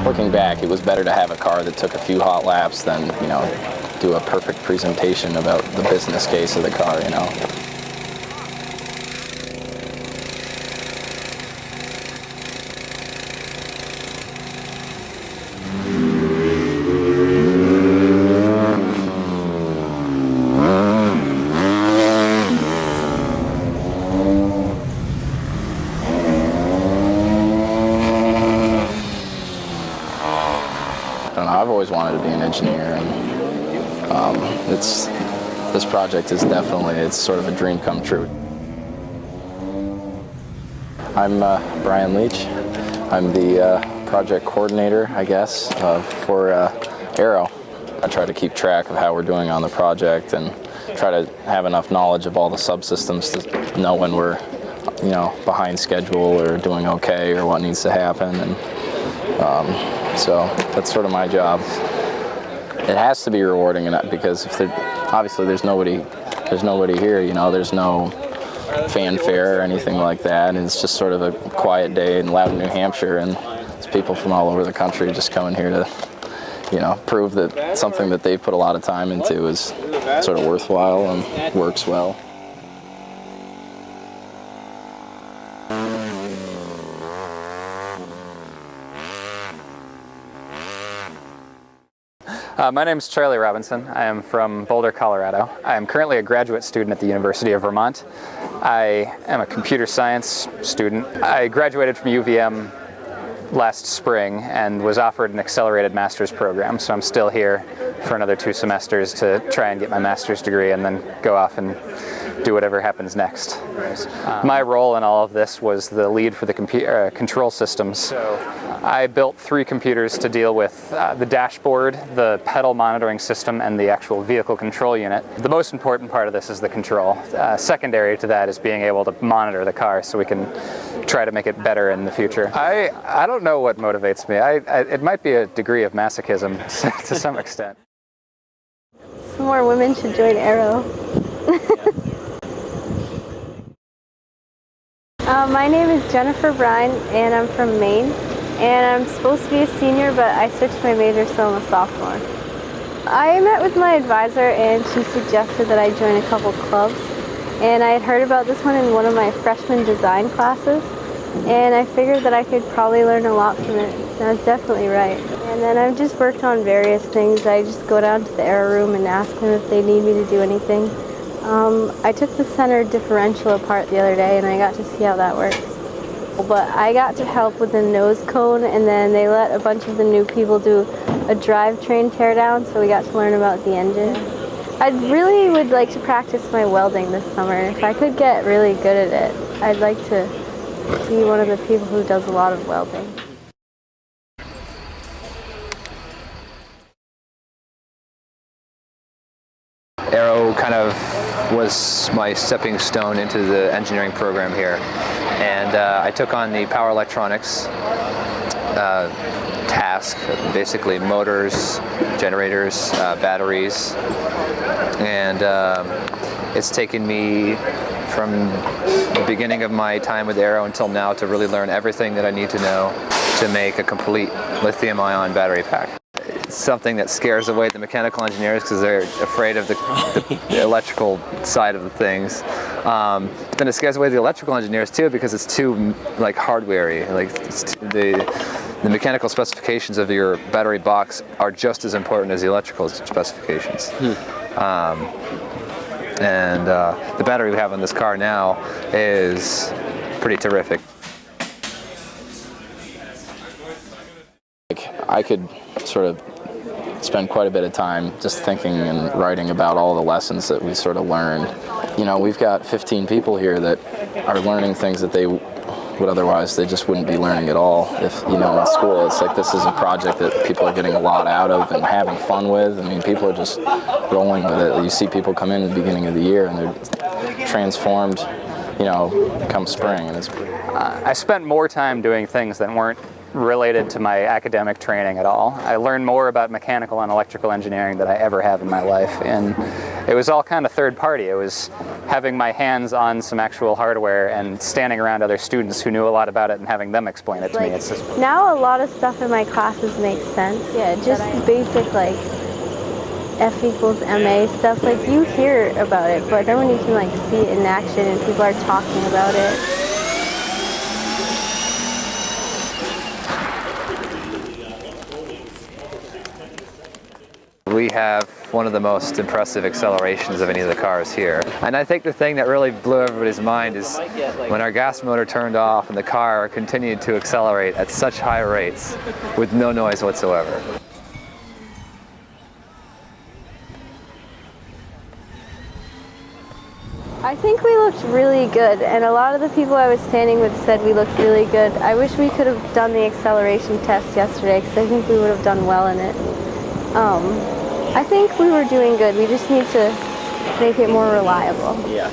looking back, it was better to have a car that took a few hot laps than, you know, do a perfect presentation about the business case of the car, you know. I've always wanted to be an engineer, and this project is definitely, it's sort of a dream come true. I'm Brian Leach. I'm the project coordinator, I guess, for Aero. I try to keep track of how we're doing on the project and try to have enough knowledge of all the subsystems to know when we're, you know, behind schedule or doing okay or what needs to happen. And so that's sort of my job. It has to be rewarding, because if obviously there's nobody here, you know, there's no fanfare or anything like that, and it's just sort of a quiet day in Loudon, New Hampshire, and it's people from all over the country just coming here to, you know, prove that something that they've put a lot of time into is sort of worthwhile and works well. My name is Charlie Robinson. I am from Boulder, Colorado. I am currently a graduate student at the University of Vermont. I am a computer science student. I graduated from UVM last spring and was offered an accelerated master's program, so I'm still here for another 2 semesters to try and get my master's degree and then go off and do whatever happens next. My role in all of this was the lead for the control systems. So I built 3 computers to deal with the dashboard, the pedal monitoring system, and the actual vehicle control unit. The most important part of this is the control. Secondary to that is being able to monitor the car so we can try to make it better in the future. I don't know what motivates me. It might be a degree of masochism to some extent. Some more women should join Aero. My name is Jennifer Brine, and I'm from Maine. And I'm supposed to be a senior, but I switched my major, so I'm a sophomore. I met with my advisor, and she suggested that I join a couple clubs. And I had heard about this one in one of my freshman design classes, and I figured that I could probably learn a lot from it. And I was definitely right. And then I've just worked on various things. I just go down to the Aero room and ask them if they need me to do anything. I took the center differential apart the other day, and I got to see how that works. But I got to help with the nose cone, and then they let a bunch of the new people do a drivetrain teardown, so we got to learn about the engine. I really would like to practice my welding this summer. If I could get really good at it, I'd like to be one of the people who does a lot of welding. Aero kind of was my stepping stone into the engineering program here, and I took on the power electronics task, basically motors, generators, batteries, and it's taken me from the beginning of my time with Aero until now to really learn everything that I need to know to make a complete lithium-ion battery pack. It's something that scares away the mechanical engineers because they're afraid of the electrical side of the things. Then it scares away the electrical engineers too because it's too like hardware-y. Like the mechanical specifications of your battery box are just as important as the electrical specifications. And the battery we have on this car now is pretty terrific. I could sort of spend quite a bit of time just thinking and writing about all the lessons that we sort of learned. You know, we've got 15 people here that are learning things that they would otherwise they just wouldn't be learning at all if, you know, in school. It's like this is a project that people are getting a lot out of and having fun with. I mean, people are just rolling with it. You see people come in at the beginning of the year and they're transformed, you know, come spring. And it's I spent more time doing things that weren't related to my academic training at all. I learned more about mechanical and electrical engineering than I ever have in my life in it was all kind of third party. It was having my hands on some actual hardware and standing around other students who knew a lot about it and having them explain it to me. It's just... Now a lot of stuff in my classes makes sense. Yeah, just basic like F equals MA stuff, like you hear about it, but then when you can like see it in action and people are talking about it. We have one of the most impressive accelerations of any of the cars here. And I think the thing that really blew everybody's mind is when our gas motor turned off and the car continued to accelerate at such high rates with no noise whatsoever. I think we looked really good, and a lot of the people I was standing with said we looked really good. I wish we could have done the acceleration test yesterday, because I think we would have done well in it. I think we were doing good. We just need to make it more reliable. Yeah.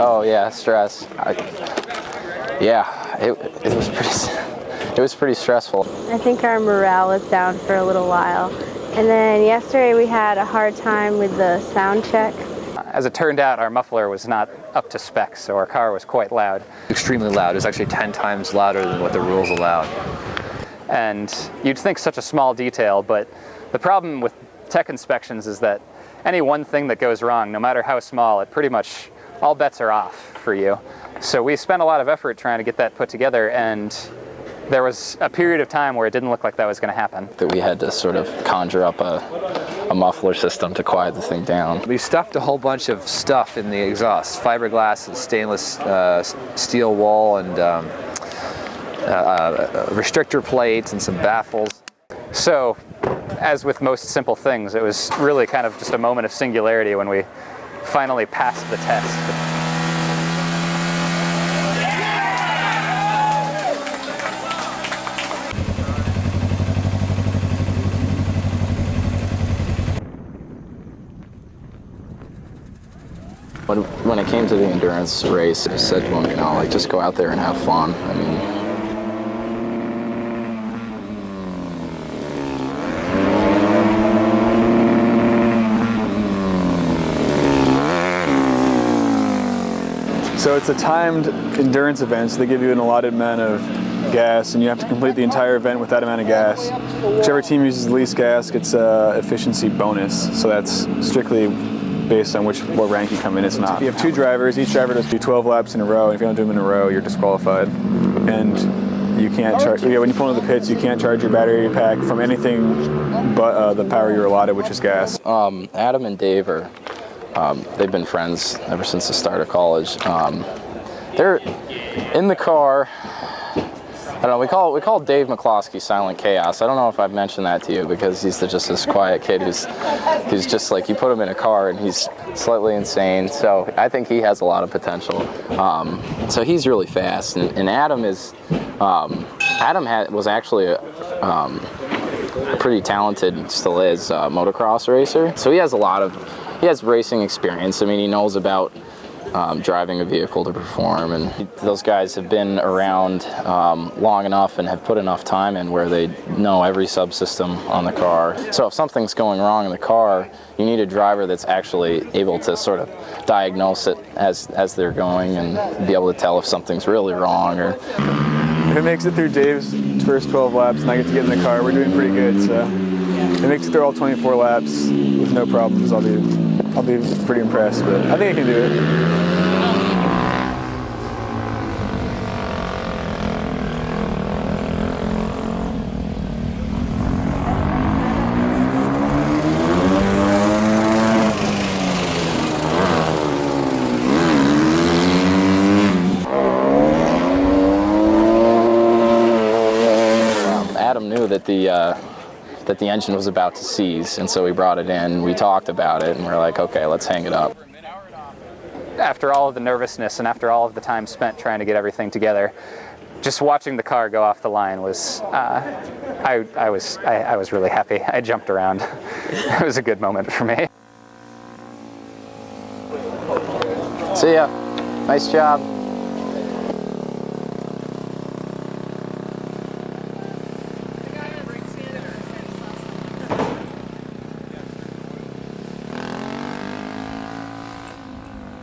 Oh yeah, stress. It was pretty stressful. I think our morale was down for a little while. And then yesterday we had a hard time with the sound check. As it turned out, our muffler was not up to spec, so our car was quite loud. Extremely loud. It was actually 10 times louder than what the rules allowed. And you'd think such a small detail, but the problem with tech inspections is that any one thing that goes wrong, no matter how small, it pretty much all bets are off for you. So we spent a lot of effort trying to get that put together, and there was a period of time where it didn't look like that was going to happen. That we had to sort of conjure up a muffler system to quiet the thing down. We stuffed a whole bunch of stuff in the exhaust, fiberglass and stainless steel wool and restrictor plates and some baffles. So, as with most simple things, it was really kind of just a moment of singularity when we finally passed the test. When it came to the endurance race, I said to him, you know, like, just go out there and have fun. I mean, so it's a timed endurance event, so they give you an allotted amount of gas, and you have to complete the entire event with that amount of gas. Whichever team uses the least gas gets an efficiency bonus, so that's strictly based on what rank you come in. It's not. You have two drivers. Each driver does do 12 laps in a row. If you don't do them in a row, you're disqualified. And you can't charge. Yeah, when you pull into the pits, you can't charge your battery pack from anything but the power you're allotted, which is gas. Adam and Dave are. They've been friends ever since the start of college. They're in the car. I don't know. We call Dave McCloskey Silent Chaos. I don't know if I've mentioned that to you because he's just this quiet kid who's just like, you put him in a car and he's slightly insane. So I think he has a lot of potential. So he's really fast, and Adam is. Was actually a pretty talented, still is, motocross racer. So he has racing experience. I mean, he knows about driving a vehicle to perform, and those guys have been around long enough and have put enough time in where they know every subsystem on the car. So if something's going wrong in the car, you need a driver that's actually able to sort of diagnose it as they're going and be able to tell if something's really wrong. Or if it makes it through Dave's first 12 laps and I get to get in the car, we're doing pretty good. So if it makes it through all 24 laps with no problems, I'll be pretty impressed, but I think I can do it. Adam knew that that the engine was about to seize, and so we brought it in, we talked about it, and we're like, okay, let's hang it up. After all of the nervousness and after all of the time spent trying to get everything together, just watching the car go off the line was, I was really happy. I jumped around. It was a good moment for me. See ya. Nice job.